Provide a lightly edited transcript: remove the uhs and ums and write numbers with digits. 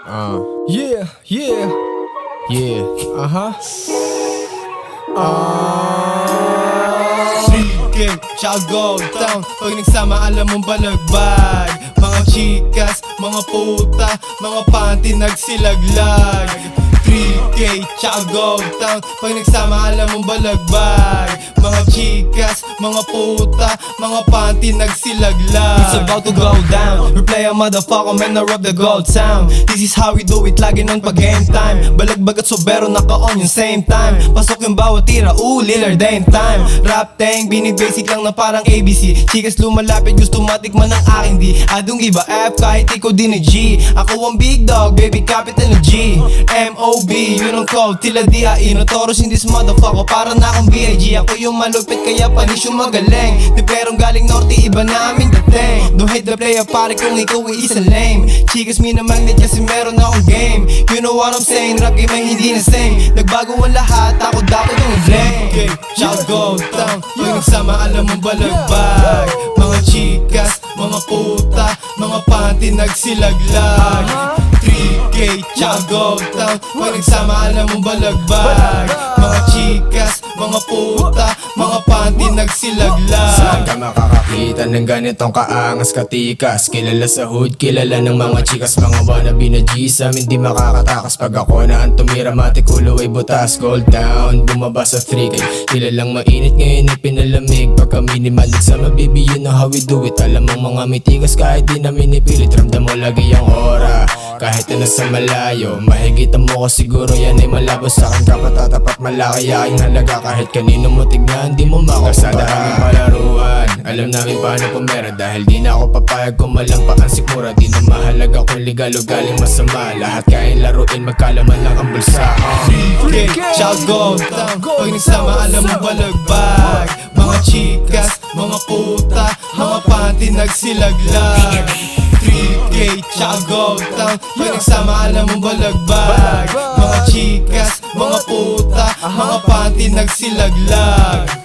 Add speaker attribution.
Speaker 1: Yeah, yeah, yeah,
Speaker 2: 3K, tsaka Gold Town. Pag nagsama alam mong balagbag. Mga chikas, mga puta, mga panty nagsilaglag. 3K, tsaka Gold Town. Pag nagsama alam mong balagbag. Mga chikas, mga puta, mga panty nagsilaglag. It's about to go down. Replay a motherfucker, man, I rob the Gold Town. This is how we do it, lagi nun pag game time. Balagbag at sobero, naka-on yung same time. Pasok yung bawat tira, lilar day time. Rap tank, binibasic lang na parang ABC. Chikas lumalapit, gusto matikman ng aking D. I don't give a F, kahit ikaw din ay G. Ako ang big dog, baby, capital na G. M.O.B, yun ang code, tila D.I.E. Notorious in this motherfucker, para na akong B.I.G. Ako yung malupit, kaya panis yung magaling. Di perong galing norte, iba na aming dating. Don't hate the player, pare kung ikaw ay isa lame. Chikas minamagnet kasi meron akong game. You know what I'm saying, rap game ay hindi na same. Nagbago ang lahat, ako dapat yung flame. Okay, shout Gold Town. Pag nagsama alam mong balagbag. Mga chikas, mga puta, mga panty nagsilaglag. 3K, tsaka Gold Town. Pag nagsama alam mong balagbag. Mga chikas, mga puta, mga panty nagsilaglag.
Speaker 1: Saan ka makakakita ng ganitong kaangas katikas? Kilala sa hood, kilala ng mga chikas. Mga wannabe na G's, amin di makakatakas. Pag ako na ang tumira, matikulo ay butas. Gold Town, bumaba sa 3K. Kilalang mainit, ngayon ay pinalamig. Pagka minimalit sa mabibi, you know how we do it. Alam mong mga mitigas, kahit di namin ipilit. Ramdam mo lagi ang ora, kahit na nasa malayo. Mahigitan mo ko siguro, yan ay malabo. Sa akin ka patatapat, malaki aking halaga. Kahit kanino mo tignan, di mo makukumpara. Kasada kami palaruan, alam namin paano pumera. Dahil di na ako papayag kung malampak ang sikmura. Di na mahalaga kung legal o galing masama. Lahat kain laruin, magkalaman lang ang bulsa.
Speaker 2: 3K, shout Gold Town. Pag nagsama alam mong balagbag. Mga chikas, mga puta, mga panty nagsilaglag. 3K, tsaka Gold Town. Pag nagsama alam mong balagbag. Mga chikas, mga puta, mga panty nagsilaglag.